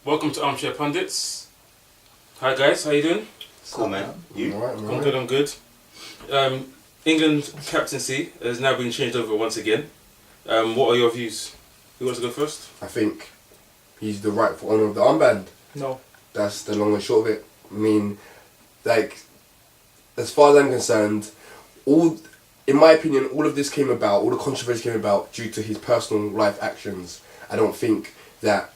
Welcome to Armchair Pundits. Hi guys, how you doing? Cool, man. You? Alright, I'm good, I'm good. England Captaincy has now been changed over once again. What are your views? Who wants to go first? I think he's the rightful owner of the armband. No. That's the long and short of it. I mean, like, as far as I'm concerned, in my opinion, all of this came about, all the controversy came about due to his personal life actions. I don't think that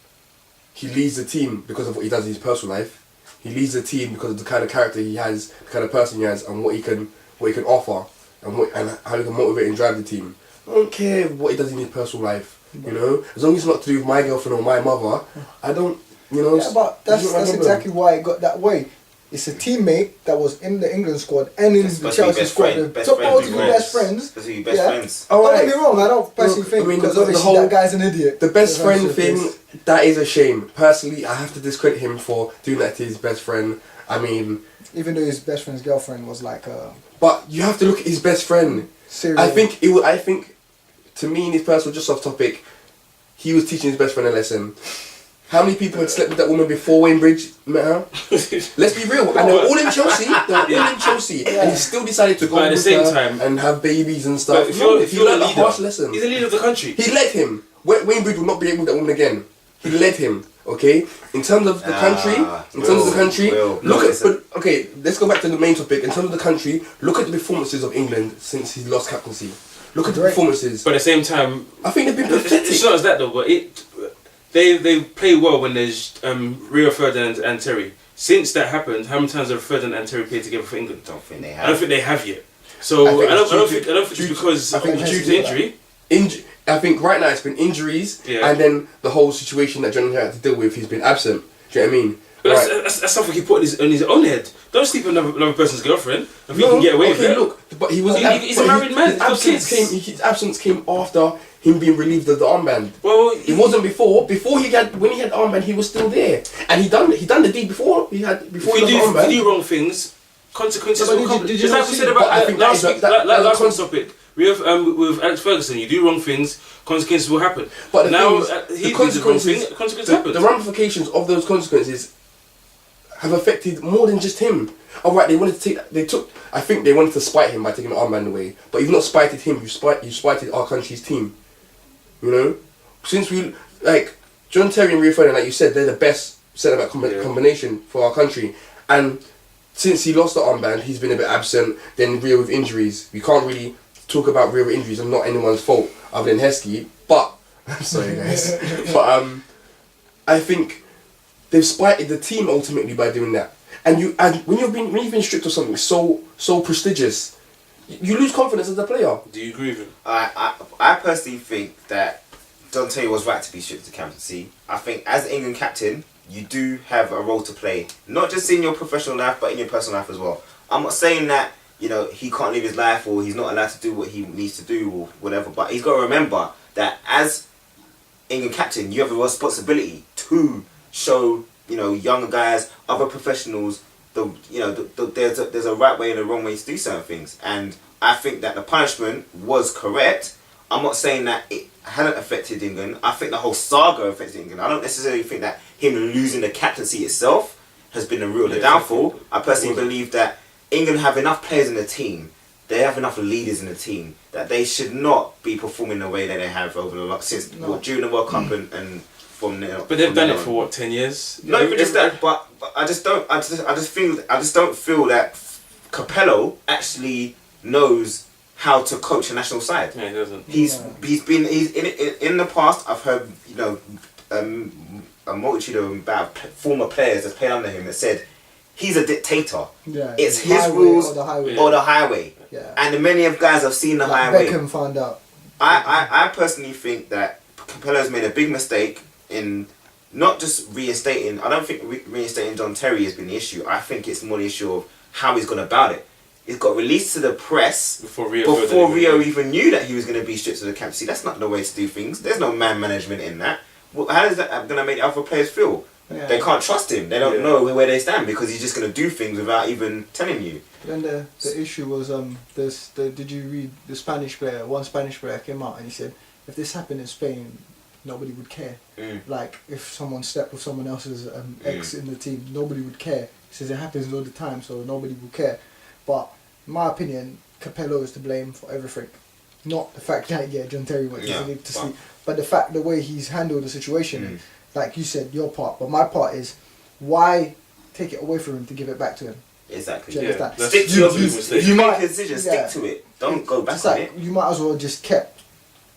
he leads the team because of what he does in his personal life. He leads the team because of the kind of character he has, the kind of person he has, and what he can offer, and how he can motivate and drive the team. I don't care what he does in his personal life, you know. As long as it's not to do with my girlfriend or my mother, I don't, you know. Yeah, but that's exactly why it got that way. It's a teammate that was in the England squad and in the Chelsea squad. Supposed to be best friends. Supposed to be best friends. Don't get me wrong, I don't personally think because obviously that guy's an idiot. The best friend thing, that is a shame. Personally, I have to discredit him for doing that to his best friend. I mean, even though his best friend's girlfriend was like but you have to look at his best friend. Seriously. I think, to me, in his personal, just off topic, he was teaching his best friend a lesson. How many people had slept with that woman before Wayne Bridge met her? Let's be real. And they were all in Chelsea. And he still decided to go at the with same her time and have babies and stuff. But if you're learned a a leader, harsh lesson. He's the leader of the country. He led him. Wayne Bridge will not be able with that woman again. He led him. Okay. In terms of the country, okay. Let's go back to the main topic. In terms of the country, look at the performances of England since he lost captaincy. Look at the performances. But at the same time, I think they've been pathetic. it's not as that though. But they play well when there's Rio Ferdinand and Terry. Since that happened, how many times have Ferdinand and Terry played together for England? I don't think they have. I don't think they have yet. So I don't think it's because due to injury. I think right now it's been injuries and then the whole situation that John had to deal with. He's been absent. Do you know what I mean? But that's something he put on his own head. Don't sleep with another person's girlfriend if you can get away with it. Look, but he was. He's a married man. His absence came after him being relieved of the armband. Well, it wasn't before. When he had the armband, he was still there, and he done the deed before he lost the armband. If you do wrong things, consequences will come. Did you Just like we said about last week's topic. With Alex Ferguson, you do wrong things, consequences will happen. But now the consequences happen. The ramifications of those consequences have affected more than just him. Alright, I think they wanted to spite him by taking the armband away. But you've not spited him, you spited our country's team. You know? Since John Terry and Rio Ferdinand, like you said, they're the best centre-back combination for our country. And since he lost the armband, he's been a bit absent. Then Rio with injuries. We can't really talk about Rio with injuries and not anyone's fault other than Heskey. But, I'm sorry guys. But I think they've spited the team ultimately by doing that. And when you've been stripped of something so prestigious, you lose confidence as a player. Do you agree with him? I personally think that John Terry was right to be stripped of captaincy. I think as England captain, you do have a role to play, not just in your professional life, but in your personal life as well. I'm not saying that he can't live his life or he's not allowed to do what he needs to do or whatever, but he's got to remember that as England captain, you have a responsibility to show younger guys, other professionals, there's a right way and a wrong way to do certain things, and I think that the punishment was correct. I'm not saying that it hadn't affected England. I think the whole saga affected England. I don't necessarily think that him losing the captaincy itself has been the real downfall. I personally believe that England have enough players in the team. They have enough leaders in the team that they should not be performing the way that they have over the during the World Cup and from there. But they've done it for what, 10 years? Not even just that, but I just don't feel that Capello actually knows how to coach a national side. Yeah, he doesn't. He's in the past. I've heard a multitude of former players that played under him that said he's a dictator. Yeah, it's his rules or the highway. Yeah. And many of guys have seen the highway. Beckham found out. I personally think that Capello's made a big mistake in not just reinstating. I don't think reinstating John Terry has been the issue. I think it's more the issue of how he's gone about it. It got released to the press before Rio even knew that he was going to be stripped of the captaincy. That's not the way to do things. There's no man management in that. How is that going to make other players feel? Yeah. They can't trust him. They don't know where they stand because he's just going to do things without even telling you. Then the issue was did you read the Spanish player? One Spanish player came out and he said, if this happened in Spain, nobody would care. Like if someone slept with someone else's ex in the team, nobody would care. He says it happens all the time, so nobody would care. But in my opinion, Capello is to blame for everything. Not the fact that John Terry went to sleep, but the way he's handled the situation. Like you said, your part, but my part is why take it away from him to give it back to him. Exactly. Do you understand? Stick to your mistake. You make a decision, stick to it. Don't go back on it. You might as well just kept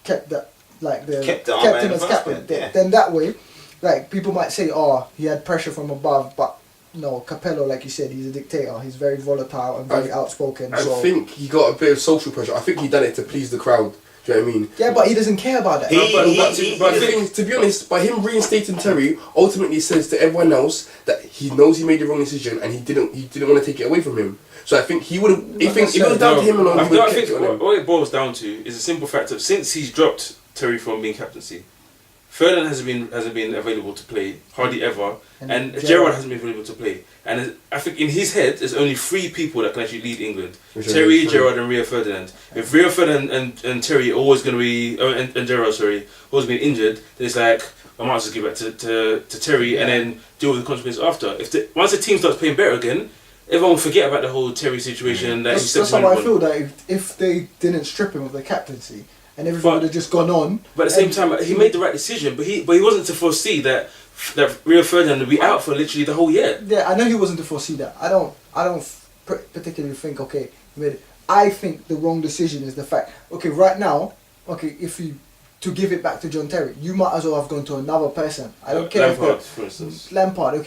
that, like the captain as captain. Then that way, like people might say, oh, he had pressure from above, but no, Capello, like you said, he's a dictator. He's very volatile and very outspoken. I think he got a bit of social pressure. I think he done it to please the crowd. Do you know what I mean? Yeah, but he doesn't care about that. But I think, to be honest, by him reinstating Terry, ultimately says to everyone else that he knows he made the wrong decision and he didn't want to take it away from him. So I think he would have. If it was down to him alone, I think what it boils down to is a simple fact of since he's dropped Terry from being captaincy, Ferdinand hasn't been available to play hardly ever, and Gerrard hasn't been available to play. And I think in his head, there's only 3 people that can actually lead England: Terry, Gerrard, and Rio Ferdinand. If Rio Ferdinand and Terry are always going to be and Gerrard, always been injured, then it's like I might as well give it to Terry and then deal with the consequences after. Once the team starts playing better again, everyone will forget about the whole Terry situation. That's how I feel that if they didn't strip him of the captaincy and everything would have just gone on. But at the same time, he made the right decision. But he wasn't to foresee that Rio Ferdinand would be out for literally the whole year. Yeah, I know he wasn't to foresee that. I don't particularly think. Okay, I think the wrong decision is the fact. Okay, right now, if you to give it back to John Terry, you might as well have gone to another person. I don't care. Lampard, for instance. Lampard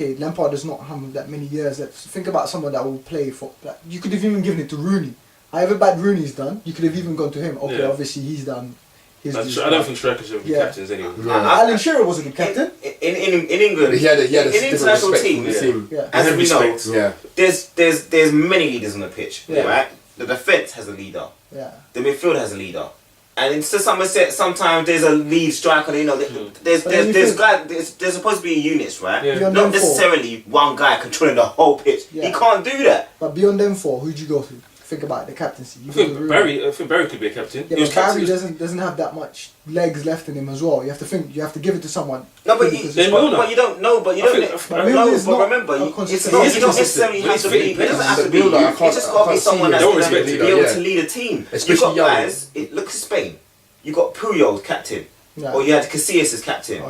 does not have that many years left. Think about someone that will play for. Like, you could have even given it to Rooney. However bad Rooney's done, you could have even gone to him. Okay, obviously he's done. I don't think strikers should be captains anyway. Alan Shearer wasn't a captain. In England, he had a international team. As we know, there's many leaders on the pitch. Right, the defence has a leader. The midfield has a leader. And to some extent, sometimes there's a lead striker. You know, there's guys. There's supposed to be units, right? Yeah. Not necessarily one guy controlling the whole pitch. He can't do that. But beyond them 4, who'd you go to? Think about the captaincy. I think Barry could be a captain. Yeah, but Barry doesn't have that much legs left in him as well. You have to think. You have to give it to someone. No, but you don't know. But remember, you don't necessarily have to be. It doesn't have to be. It's just got to be someone that's going to be able to lead a team. You've got guys. Look at Spain. You got Puyol captain, or you had Casillas as captain.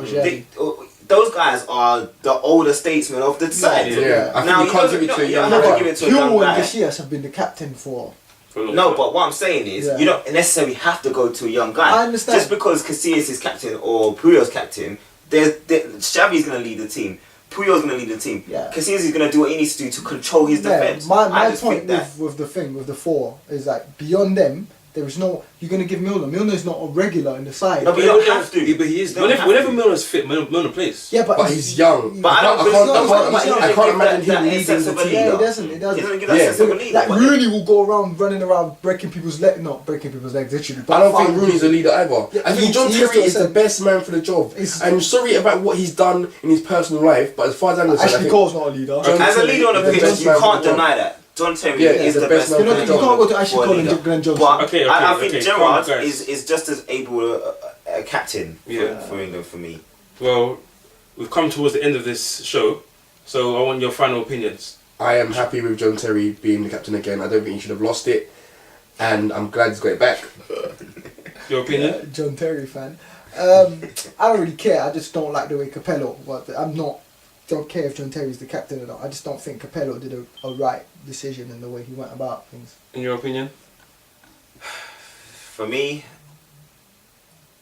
Those guys are the older statesmen of the side. Now you can't give it to a young guy. Puyol and Casillas have been the captain for. No, but what I'm saying is, you don't necessarily have to go to a young guy. I understand. Just because Casillas is captain or Puyol's captain, Xavi's going to lead the team. Puyol's going to lead the team. Casillas is going to do what he needs to do to control his defence. My point with the 4 is that beyond them, there is no. You're going to give Milner. Milner is not a regular in the side. No, but you don't have to. But he is. Whenever Milner's fit, Milner plays. Yeah, but he's young. But I can't imagine him leading the team. Yeah, he doesn't. He doesn't give that sense of a leader. Like Rooney will go around running around breaking people's legs. Not breaking people's legs, literally. I don't think Rooney's a leader either. I think John Terry is the best man for the job. I'm sorry about what he's done in his personal life, but as far as I'm concerned, Ashley Cole's not a leader. As a leader on the pitch, you can't deny that. John Terry is the best man. You can't go to Ashley Cole and Glenn Johnson. But I think Gerrard is just as able a captain for England for me. Well, we've come towards the end of this show, so I want your final opinions. I am happy with John Terry being the captain again. I don't think he should have lost it, and I'm glad he's got it back. Your opinion? John Terry fan. I don't really care. I just don't like the way Capello. But don't care if John Terry's the captain or not. I just don't think Capello did a right decision in the way he went about things. In your opinion? For me,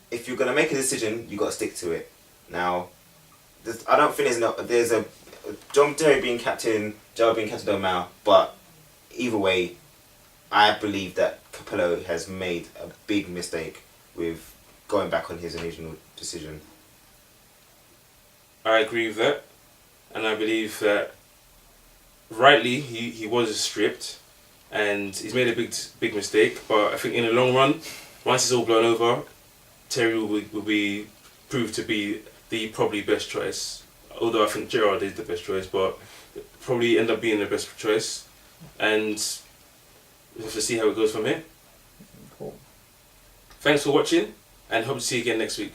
if you're gonna make a decision, you got to stick to it. Now, I don't think there's a John Terry being captain, Gerrard being captain don't matter. But either way, I believe that Capello has made a big mistake with going back on his original decision. I agree with that. And I believe that rightly he was stripped and he's made a big mistake, but I think in the long run, once it's all blown over, Terry will be proved to be the probably best choice. Although I think Gerrard is the best choice, but probably end up being the best choice. And we have to see how it goes from here. Cool. Thanks for watching and hope to see you again next week.